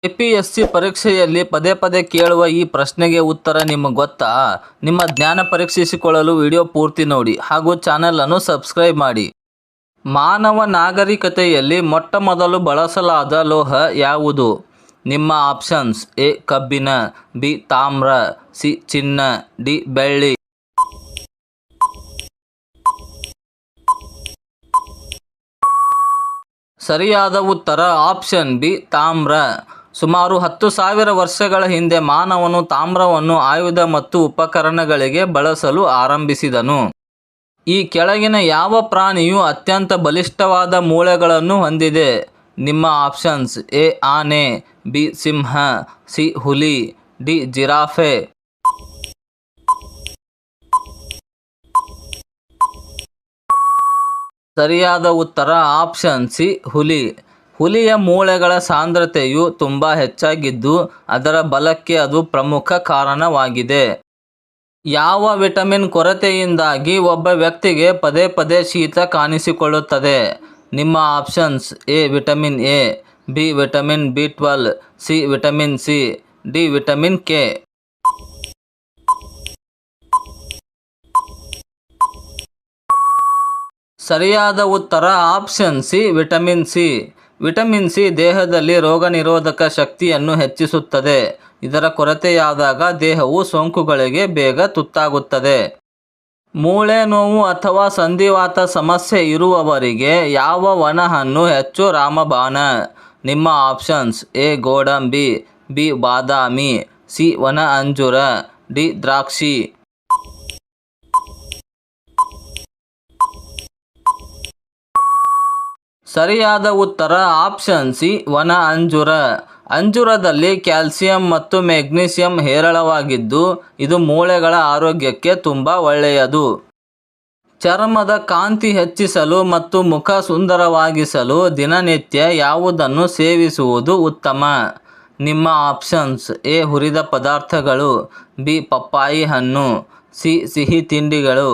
APSC ಪರೀಕ್ಷೆಯಲ್ಲಿ ಪದೇ ಪದೇ ಕೇಳುವ ಈ ಪ್ರಶ್ನೆಗೆ ಉತ್ತರ ನಿಮಗೆ ಗೊತ್ತಾ? ನಿಮ್ಮ ಜ್ಞಾನ ಪರೀಕ್ಷಿಸಿಕೊಳ್ಳಲು ವಿಡಿಯೋ ಪೂರ್ತಿ ನೋಡಿ ಹಾಗೂ ಚಾನೆಲ್ ಅನ್ನು ಸಬ್ಸ್ಕ್ರೈಬ್ ಮಾಡಿ. ಮಾನವ ನಾಗರಿಕತೆಯಲ್ಲಿ ಮೊಟ್ಟಮೊದಲು ಬಳಸಲಾದ ಲೋಹ ಯಾವುದು? ನಿಮ್ಮ ಆಪ್ಷನ್ಸ್: ಎ ಕಬ್ಬಿಣ, ಬಿ ತಾಮ್ರ, ಸಿ ಚಿನ್ನ, ಡಿ ಬೆಳ್ಳಿ. ಸರಿಯಾದ ಉತ್ತರ ಆಪ್ಷನ್ ಬಿ ತಾಮ್ರ. ಸುಮಾರು 10,000 ವರ್ಷಗಳ ಹಿಂದೆ ಮಾನವನು ತಾಮ್ರವನ್ನು ಆಯುಧ ಮತ್ತು ಉಪಕರಣಗಳಿಗೆ ಬಳಸಲು ಆರಂಭಿಸಿದನು. ಈ ಕೆಳಗಿನ ಯಾವ ಪ್ರಾಣಿಯು ಅತ್ಯಂತ ಬಲಿಷ್ಠವಾದ ಮೂಳೆಗಳನ್ನು ಹೊಂದಿದೆ? ನಿಮ್ಮ ಆಪ್ಷನ್ಸ್: ಎ ಆನೆ, ಬಿ ಸಿಂಹ, ಸಿ ಹುಲಿ, ಡಿ ಜಿರಾಫೆ. ಸರಿಯಾದ ಉತ್ತರ ಆಪ್ಷನ್ ಸಿ ಹುಲಿ. ಹುಲಿಯ ಮೂಳೆಗಳ ಸಾಂದ್ರತೆಯು ತುಂಬ ಹೆಚ್ಚಾಗಿದ್ದು ಅದರ ಬಲಕ್ಕೆ ಅದು ಪ್ರಮುಖ ಕಾರಣವಾಗಿದೆ. ಯಾವ ವಿಟಮಿನ್ ಕೊರತೆಯಿಂದಾಗಿ ಒಬ್ಬ ವ್ಯಕ್ತಿಗೆ ಪದೇ ಪದೇ ಶೀತ ಕಾಣಿಸಿಕೊಳ್ಳುತ್ತದೆ? ನಿಮ್ಮ options: A vitamin A, B vitamin ಬಿ12, C vitamin C, D vitamin K. ಸರಿಯಾದ ಉತ್ತರ option C vitamin C. Vitamin C ದೇಹದಲ್ಲಿ ರೋಗನಿರೋಧಕ ಶಕ್ತಿಯನ್ನು ಹೆಚ್ಚಿಸುತ್ತದೆ. ಇದರ ಕೊರತೆಯಾದಾಗ ದೇಹವು ಸೋಂಕುಗಳಿಗೆ ಬೇಗ ತುತ್ತಾಗುತ್ತದೆ. ಮೂಳೆ ನೋವು ಅಥವಾ ಸಂಧಿವಾತ ಸಮಸ್ಯೆ ಇರುವವರಿಗೆ ಯಾವ ವನಹಣ್ಣು ಹೆಚ್ಚು ರಾಮಬಾಣ? ನಿಮ್ಮ ಆಪ್ಷನ್ಸ್: ಎ ಗೋಡಂಬಿ, ಬಿ ಬಾದಾಮಿ, ಸಿ ವನ ಅಂಜೂರ, ಡಿ ದ್ರಾಕ್ಷಿ. ಸರಿಯಾದ ಉತ್ತರ ಆಪ್ಷನ್ ಸಿ ವನ ಅಂಜೂರ. ಅಂಜೂರದಲ್ಲಿ ಕ್ಯಾಲ್ಸಿಯಂ ಮತ್ತು ಮೆಗ್ನೀಸಿಯಂ ಹೇರಳವಾಗಿದ್ದು ಇದು ಮೂಳೆಗಳ ಆರೋಗ್ಯಕ್ಕೆ ತುಂಬ ಒಳ್ಳೆಯದು. ಚರ್ಮದ ಕಾಂತಿ ಹೆಚ್ಚಿಸಲು ಮತ್ತು ಮುಖ ಸುಂದರವಾಗಿಸಲು ದಿನನಿತ್ಯ ಯಾವುದನ್ನು ಸೇವಿಸುವುದು ಉತ್ತಮ? ನಿಮ್ಮ ಆಪ್ಷನ್ಸ್: ಎ ಹುರಿದ ಪದಾರ್ಥಗಳು, ಬಿ ಪಪ್ಪಾಯಿ ಹಣ್ಣು, ಸಿ ಸಿಹಿ ತಿಂಡಿಗಳು,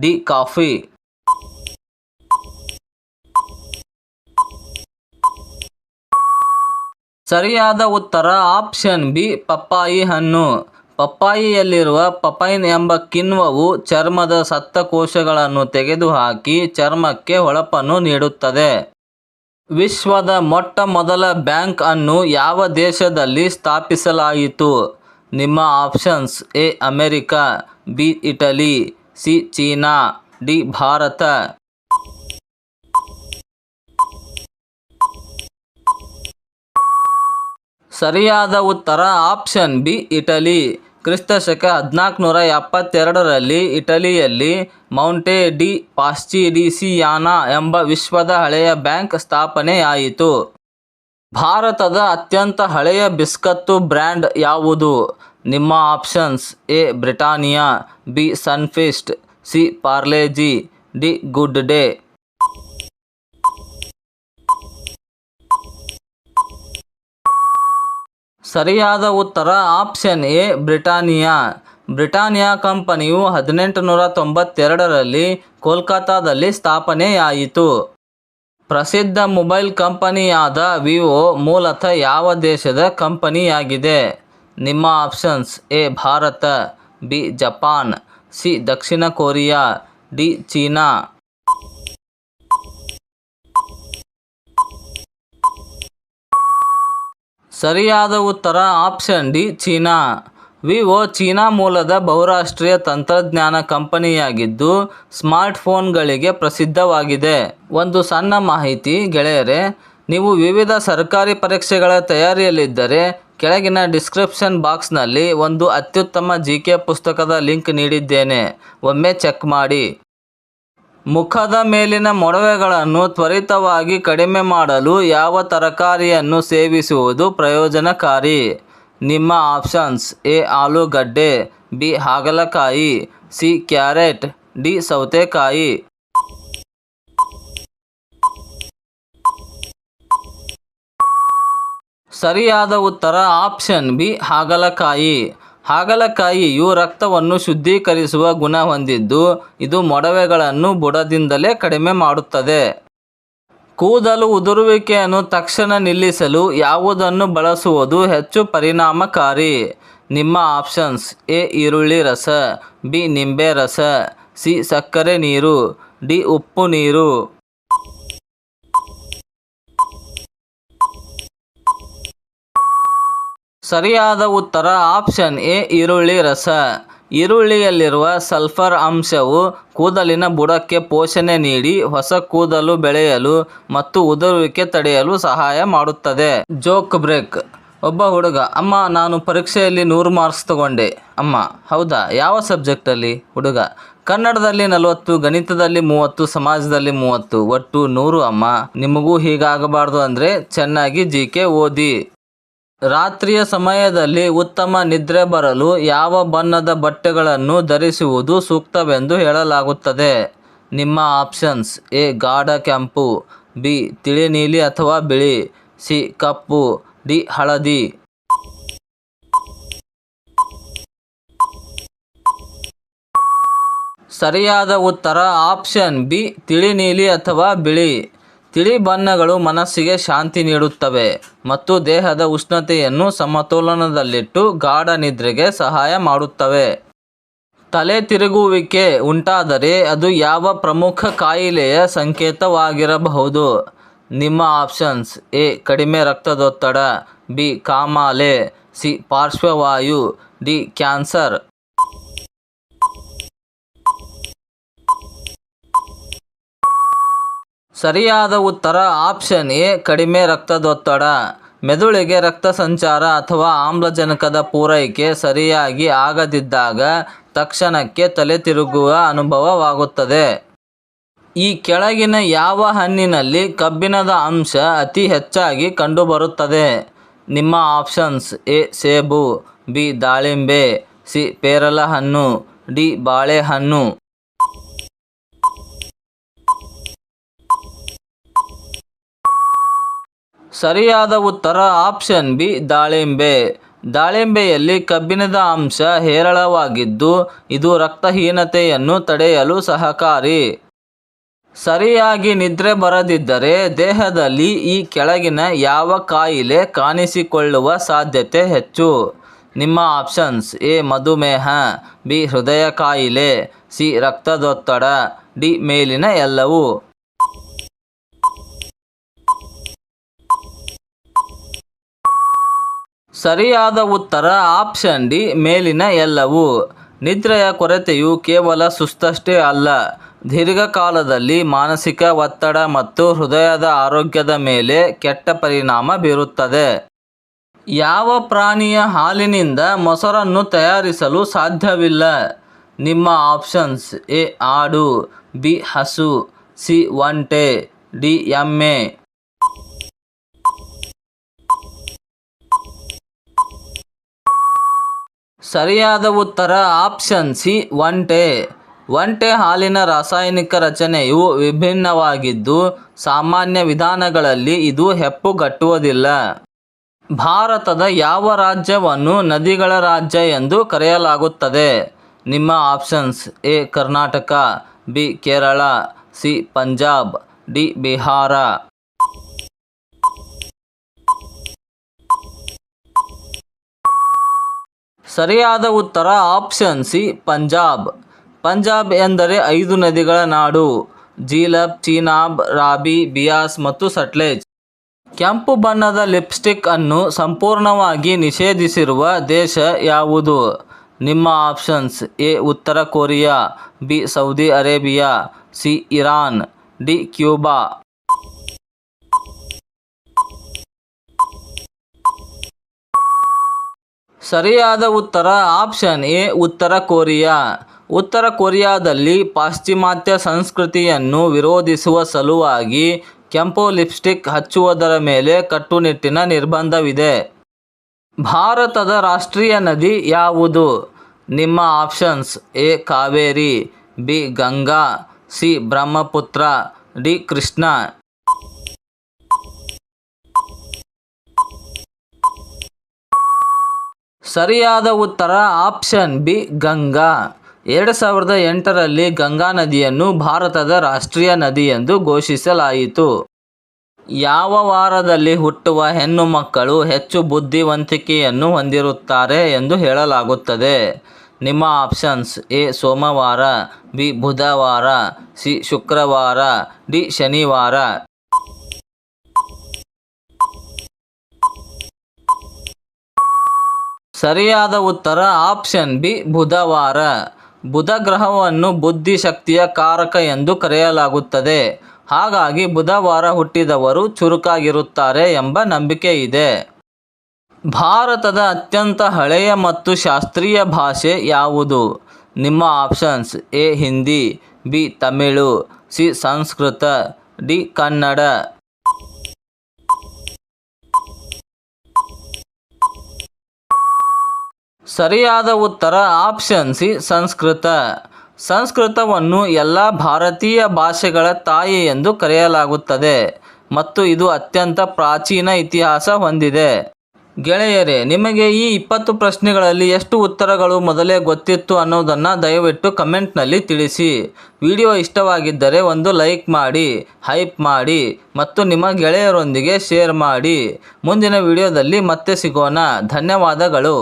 ಡಿ ಕಾಫಿ. ಸರಿಯಾದ ಉತ್ತರ ಆಪ್ಷನ್ ಬಿ ಪಪ್ಪಾಯಿ ಹಣ್ಣು. ಪಪ್ಪಾಯಿಯಲ್ಲಿರುವ ಪಪೈನ್ ಎಂಬ ಕಿಣ್ವವು ಚರ್ಮದ ಸತ್ತ ಕೋಶಗಳನ್ನು ತೆಗೆದುಹಾಕಿ ಚರ್ಮಕ್ಕೆ ಹೊಳಪನ್ನು ನೀಡುತ್ತದೆ. ವಿಶ್ವದ ಮೊಟ್ಟ ಮೊದಲ ಬ್ಯಾಂಕ್ ಅನ್ನು ಯಾವ ದೇಶದಲ್ಲಿ ಸ್ಥಾಪಿಸಲಾಯಿತು? ನಿಮ್ಮ options: A America, B Italy, C China, D Bharat. ಸರಿಯಾದ ಉತ್ತರ ಆಪ್ಷನ್ ಬಿ ಇಟಲಿ. ಕ್ರಿಸ್ತಶಕ 1472ರಲ್ಲಿ ಇಟಲಿಯಲ್ಲಿ ಮೌಂಟೆ ಡಿ ಪಾಸ್ಚಿಡಿಸಿಯಾನಾ ಎಂಬ ವಿಶ್ವದ ಹಳೆಯ ಬ್ಯಾಂಕ್ ಸ್ಥಾಪನೆಯಾಯಿತು. ಭಾರತದ ಅತ್ಯಂತ ಹಳೆಯ ಬಿಸ್ಕತ್ತು ಬ್ರ್ಯಾಂಡ್ ಯಾವುದು? ನಿಮ್ಮ options: A Britannia, B Sunfeast, C Parle-G, D good day. ಸರಿಯಾದ ಉತ್ತರ ಆಪ್ಷನ್ ಎ ಬ್ರಿಟಾನಿಯಾ. ಬ್ರಿಟಾನಿಯಾ ಕಂಪನಿಯು 1892ರಲ್ಲಿ ಕೋಲ್ಕತ್ತಾದಲ್ಲಿ ಸ್ಥಾಪನೆಯಾಯಿತು. ಪ್ರಸಿದ್ಧ ಮೊಬೈಲ್ ಕಂಪನಿಯಾದ ವಿವೋ ಮೂಲತಃ ಯಾವ ದೇಶದ ಕಂಪನಿಯಾಗಿದೆ? ನಿಮ್ಮ options: A Bharat, B Japan, C Dakshina Korea, D China. ಸರಿಯಾದ ಉತ್ತರ option D China. Vivo China ಮೂಲದ ಬಹುರಾಷ್ಟ್ರೀಯ ತಂತ್ರಜ್ಞಾನ ಕಂಪನಿಯಾಗಿದ್ದು ಸ್ಮಾರ್ಟ್ಫೋನ್ಗಳಿಗೆ ಪ್ರಸಿದ್ಧವಾಗಿದೆ. ಒಂದು ಸಣ್ಣ ಮಾಹಿತಿ ಗೆಳೆಯರೆ, ನೀವು ವಿವಿಧ ಸರ್ಕಾರಿ ಪರೀಕ್ಷೆಗಳ ತಯಾರಿಯಲ್ಲಿದ್ದರೆ ಕೆಳಗಿನ ಡಿಸ್ಕ್ರಿಪ್ಷನ್ ಬಾಕ್ಸ್ನಲ್ಲಿ ಒಂದು ಅತ್ಯುತ್ತಮ GK ಪುಸ್ತಕದ ಲಿಂಕ್ ನೀಡಿದ್ದೇನೆ, ಒಮ್ಮೆ ಚೆಕ್ ಮಾಡಿ. ಮುಖದ ಮೇಲಿನ ಮೊಡವೆಗಳನ್ನು ತ್ವರಿತವಾಗಿ ಕಡಿಮೆ ಮಾಡಲು ಯಾವ ತರಕಾರಿಯನ್ನು ಸೇವಿಸುವುದು ಪ್ರಯೋಜನಕಾರಿ? ನಿಮ್ಮ ಆಪ್ಷನ್ಸ್: ಎ ಆಲೂಗಡ್ಡೆ, ಬಿ ಹಾಗಲಕಾಯಿ, ಸಿ ಕ್ಯಾರೆಟ್, ಡಿ ಸೌತೆಕಾಯಿ. ಸರಿಯಾದ ಉತ್ತರ ಆಪ್ಷನ್ ಬಿ ಹಾಗಲಕಾಯಿ. ಹಾಗಲಕಾಯಿಯು ರಕ್ತವನ್ನು ಶುದ್ಧೀಕರಿಸುವ ಗುಣ ಹೊಂದಿದ್ದು ಇದು ಮೊಡವೆಗಳನ್ನು ಬುಡದಿಂದಲೇ ಕಡಿಮೆ ಮಾಡುತ್ತದೆ. ಕೂದಲು ಉದುರುವಿಕೆಯನ್ನು ತಕ್ಷಣ ನಿಲ್ಲಿಸಲು ಯಾವುದನ್ನು ಬಳಸುವುದು ಹೆಚ್ಚು ಪರಿಣಾಮಕಾರಿ? ನಿಮ್ಮ ಆಪ್ಷನ್ಸ್: ಎ ಈರುಳ್ಳಿ ರಸ, ಬಿ ನಿಂಬೆ ರಸ, ಸಿ ಸಕ್ಕರೆ ನೀರು, ಡಿ ಉಪ್ಪು ನೀರು. ಸರಿಯಾದ ಉತ್ತರ ಆಪ್ಷನ್ ಎ ಈರುಳ್ಳಿ ರಸ. ಈರುಳ್ಳಿಯಲ್ಲಿರುವ ಸಲ್ಫರ್ ಅಂಶವು ಕೂದಲಿನ ಬುಡಕ್ಕೆ ಪೋಷಣೆ ನೀಡಿ ಹೊಸ ಕೂದಲು ಬೆಳೆಯಲು ಮತ್ತು ಉದುರುವಿಕೆ ತಡೆಯಲು ಸಹಾಯ ಮಾಡುತ್ತದೆ. Joke break. ಒಬ್ಬ ಹುಡುಗ: ಅಮ್ಮ, ನಾನು ಪರೀಕ್ಷೆಯಲ್ಲಿ 100 ಮಾರ್ಕ್ಸ್ ತಗೊಂಡೆ. ಅಮ್ಮ: ಹೌದಾ, ಯಾವ ಸಬ್ಜೆಕ್ಟಲ್ಲಿ? ಹುಡುಗ: ಕನ್ನಡದಲ್ಲಿ 40, ಗಣಿತದಲ್ಲಿ 30, ಸಮಾಜದಲ್ಲಿ 30, ಒಟ್ಟು 100 ಅಮ್ಮ. ನಿಮಗೂ ಹೀಗಾಗಬಾರ್ದು ಅಂದರೆ ಚೆನ್ನಾಗಿ GK ಓದಿ. ರಾತ್ರಿಯ ಸಮಯದಲ್ಲಿ ಉತ್ತಮ ನಿದ್ರೆ ಬರಲು ಯಾವ ಬಣ್ಣದ ಬಟ್ಟೆಗಳನ್ನು ಧರಿಸುವುದು ಸೂಕ್ತವೆಂದು ಹೇಳಲಾಗುತ್ತದೆ? ನಿಮ್ಮ ಆಪ್ಷನ್ಸ್: ಎ ಗಾಢ ಕೆಂಪು, ಬಿ ತಿಳಿ ನೀಲಿ ಅಥವಾ ಬಿಳಿ, ಸಿ ಕಪ್ಪು, ಡಿ ಹಳದಿ. ಸರಿಯಾದ ಉತ್ತರ ಆಪ್ಷನ್ ಬಿ ತಿಳಿ ನೀಲಿ ಅಥವಾ ಬಿಳಿ. ತಿಳಿ ಬಣ್ಣಗಳು ಮನಸ್ಸಿಗೆ ಶಾಂತಿ ನೀಡುತ್ತವೆ ಮತ್ತು ದೇಹದ ಉಷ್ಣತೆಯನ್ನು ಸಮತೋಲನದಲ್ಲಿಟ್ಟು ಗಾಢ ನಿದ್ರೆಗೆ ಸಹಾಯ ಮಾಡುತ್ತವೆ. ತಲೆ ತಿರುಗುವಿಕೆ ಉಂಟಾದರೆ ಅದು ಯಾವ ಪ್ರಮುಖ ಕಾಯಿಲೆಯ ಸಂಕೇತವಾಗಿರಬಹುದು? ನಿಮ್ಮ ಆಪ್ಷನ್ಸ್: ಎ ಕಡಿಮೆ ರಕ್ತದೊತ್ತಡ, ಬಿ ಕಾಮಾಲೆ, ಸಿ ಪಾರ್ಶ್ವವಾಯು, ಡಿ ಕ್ಯಾನ್ಸರ್. ಸರಿಯಾದ ಉತ್ತರ ಆಪ್ಷನ್ ಎ ಕಡಿಮೆ ರಕ್ತದೊತ್ತಡ. ಮೆದುಳಿಗೆ ರಕ್ತ ಸಂಚಾರ ಅಥವಾ ಆಮ್ಲಜನಕದ ಪೂರೈಕೆ ಸರಿಯಾಗಿ ಆಗದಿದ್ದಾಗ ತಕ್ಷಣಕ್ಕೆ ತಲೆ ತಿರುಗುವ ಅನುಭವವಾಗುತ್ತದೆ. ಈ ಕೆಳಗಿನ ಯಾವ ಹಣ್ಣಿನಲ್ಲಿ ಕಬ್ಬಿಣದ ಅಂಶ ಅತಿ ಹೆಚ್ಚಾಗಿ ಕಂಡುಬರುತ್ತದೆ? ನಿಮ್ಮ ಆಪ್ಷನ್ಸ್: ಎ ಸೇಬು, ಬಿ ದಾಳಿಂಬೆ, ಸಿ ಪೇರಲಹಣ್ಣು, ಡಿ ಬಾಳೆಹಣ್ಣು. ಸರಿಯಾದ ಉತ್ತರ ಆಪ್ಷನ್ ಬಿ ದಾಳಿಂಬೆ. ದಾಳಿಂಬೆಯಲ್ಲಿ ಕಬ್ಬಿಣದ ಅಂಶ ಹೇರಳವಾಗಿದ್ದು ಇದು ರಕ್ತಹೀನತೆಯನ್ನು ತಡೆಯಲು ಸಹಕಾರಿ. ಸರಿಯಾಗಿ ನಿದ್ರೆ ಬರದಿದ್ದರೆ ದೇಹದಲ್ಲಿ ಈ ಕೆಳಗಿನ ಯಾವ ಕಾಯಿಲೆ ಕಾಣಿಸಿಕೊಳ್ಳುವ ಸಾಧ್ಯತೆ ಹೆಚ್ಚು? ನಿಮ್ಮ ಆಪ್ಷನ್ಸ್: ಎ ಮಧುಮೇಹ, ಬಿ ಹೃದಯ ಕಾಯಿಲೆ, ಸಿ ರಕ್ತದೊತ್ತಡ, ಡಿ ಮೇಲಿನ ಎಲ್ಲವೂ. ಸರಿಯಾದ ಉತ್ತರ ಆಪ್ಷನ್ ಡಿ ಮೇಲಿನ ಎಲ್ಲವೂ. ನಿದ್ರೆಯ ಕೊರತೆಯು ಕೇವಲ ಸುಸ್ತಷ್ಟೇ ಅಲ್ಲ, ದೀರ್ಘಕಾಲದಲ್ಲಿ ಮಾನಸಿಕ ಒತ್ತಡ ಮತ್ತು ಹೃದಯದ ಆರೋಗ್ಯದ ಮೇಲೆ ಕೆಟ್ಟ ಪರಿಣಾಮ ಬೀರುತ್ತದೆ. ಯಾವ ಪ್ರಾಣಿಯ ಹಾಲಿನಿಂದ ಮೊಸರನ್ನು ತಯಾರಿಸಲು ಸಾಧ್ಯವಿಲ್ಲ? ನಿಮ್ಮ ಆಪ್ಷನ್ಸ್: ಎ ಆಡು, ಬಿ ಹಸು, ಸಿ ಒಂಟೆ, ಡಿ ಎಮ್ಮೆ. ಸರಿಯಾದ ಉತ್ತರ ಆಪ್ಷನ್ ಸಿ ಒಂಟೆ. ಒಂಟೆ ಹಾಲಿನ ರಾಸಾಯನಿಕ ರಚನೆಯು ವಿಭಿನ್ನವಾಗಿದ್ದು ಸಾಮಾನ್ಯ ವಿಧಾನಗಳಲ್ಲಿ ಇದು ಹೆಪ್ಪುಗಟ್ಟುವುದಿಲ್ಲ. ಭಾರತದ ಯಾವ ರಾಜ್ಯವನ್ನು ನದಿಗಳ ರಾಜ್ಯ ಎಂದು ಕರೆಯಲಾಗುತ್ತದೆ? ನಿಮ್ಮ options: A Karnataka, B Kerala, C Punjab, D Bihar. ಸರಿಯಾದ ಉತ್ತರ ಆಪ್ಷನ್ ಸಿ ಪಂಜಾಬ್. ಪಂಜಾಬ್ ಎಂದರೆ 5 ನದಿಗಳ ನಾಡು: ಜೀಲಬ್, ಚೀನಾಬ್, ರಾಬಿ, ಬಿಯಾಸ್ ಮತ್ತು ಸಟ್ಲೆಜ್. ಕೆಂಪು ಬಣ್ಣದ ಲಿಪ್ಸ್ಟಿಕ್ ಅನ್ನು ಸಂಪೂರ್ಣವಾಗಿ ನಿಷೇಧಿಸಿರುವ ದೇಶ ಯಾವುದು? ನಿಮ್ಮ ಆಪ್ಷನ್ಸ್: ಎ ಉತ್ತರ Korea, B Saudi Arabia, C Iran, D Cuba. ಸರಿಯಾದ ಉತ್ತರ ಆಪ್ಷನ್ ಎ ಉತ್ತರ ಕೊರಿಯಾ. ಉತ್ತರ ಕೊರಿಯಾದಲ್ಲಿ ಪಾಶ್ಚಿಮಾತ್ಯ ಸಂಸ್ಕೃತಿಯನ್ನು ವಿರೋಧಿಸುವ ಸಲುವಾಗಿ ಕೆಂಪು ಲಿಪ್ಸ್ಟಿಕ್ ಹಚ್ಚುವುದರ ಮೇಲೆ ಕಟ್ಟುನಿಟ್ಟಿನ ನಿರ್ಬಂಧವಿದೆ. ಭಾರತದ ರಾಷ್ಟ್ರೀಯ ನದಿ ಯಾವುದು? ನಿಮ್ಮ options: A Kaveri, B Ganga, C Brahmaputra, D Krishna. ಸರಿಯಾದ ಉತ್ತರ ಆಪ್ಷನ್ ಬಿ ಗಂಗಾ. 2008ರಲ್ಲಿ ಗಂಗಾ ನದಿಯನ್ನು ಭಾರತದ ರಾಷ್ಟ್ರೀಯ ನದಿ ಎಂದು ಘೋಷಿಸಲಾಯಿತು. ಯಾವ ವಾರದಲ್ಲಿ ಹುಟ್ಟುವ ಹೆಣ್ಣು ಮಕ್ಕಳು ಹೆಚ್ಚು ಬುದ್ಧಿವಂತಿಕೆಯನ್ನು ಹೊಂದಿರುತ್ತಾರೆ ಎಂದು ಹೇಳಲಾಗುತ್ತದೆ? ನಿಮ್ಮ ಆಪ್ಷನ್ಸ್: ಎ ಸೋಮವಾರ, ಬಿ ಬುಧವಾರ, ಸಿ ಶುಕ್ರವಾರ, ಡಿ ಶನಿವಾರ. ಸರಿಯಾದ ಉತ್ತರ ಆಪ್ಷನ್ ಬಿ ಬುಧವಾರ. ಬುಧ ಗ್ರಹವನ್ನು ಬುದ್ಧಿಶಕ್ತಿಯ ಕಾರಕ ಎಂದು ಕರೆಯಲಾಗುತ್ತದೆ. ಹಾಗಾಗಿ ಬುಧವಾರ ಹುಟ್ಟಿದವರು ಚುರುಕಾಗಿರುತ್ತಾರೆ ಎಂಬ ನಂಬಿಕೆ ಇದೆ. ಭಾರತದ ಅತ್ಯಂತ ಹಳೆಯ ಮತ್ತು ಶಾಸ್ತ್ರೀಯ ಭಾಷೆ ಯಾವುದು? ನಿಮ್ಮ options: A Hindi, B Tamil, C Sanskrit, D Kannada. ಸರಿಯಾದ ಉತ್ತರ ಆಪ್ಷನ್ ಸಿ ಸಂಸ್ಕೃತ. ಸಂಸ್ಕೃತವನ್ನು ಎಲ್ಲ ಭಾರತೀಯ ಭಾಷೆಗಳ ತಾಯಿ ಎಂದು ಕರೆಯಲಾಗುತ್ತದೆ ಮತ್ತು ಇದು ಅತ್ಯಂತ ಪ್ರಾಚೀನ ಇತಿಹಾಸ ಹೊಂದಿದೆ. ಗೆಳೆಯರೇ, ನಿಮಗೆ ಈ 20 ಪ್ರಶ್ನೆಗಳಲ್ಲಿ ಎಷ್ಟು ಉತ್ತರಗಳು ಮೊದಲೇ ಗೊತ್ತಿತ್ತು ಅನ್ನೋದನ್ನು ದಯವಿಟ್ಟು ಕಮೆಂಟ್ನಲ್ಲಿ ತಿಳಿಸಿ. ವಿಡಿಯೋ ಇಷ್ಟವಾಗಿದ್ದರೆ ಒಂದು ಲೈಕ್ ಮಾಡಿ, ಹೈಪ್ ಮಾಡಿ ಮತ್ತು ನಿಮ್ಮ ಗೆಳೆಯರೊಂದಿಗೆ ಶೇರ್ ಮಾಡಿ. ಮುಂದಿನ ವಿಡಿಯೋದಲ್ಲಿ ಮತ್ತೆ ಸಿಗೋಣ. ಧನ್ಯವಾದಗಳು.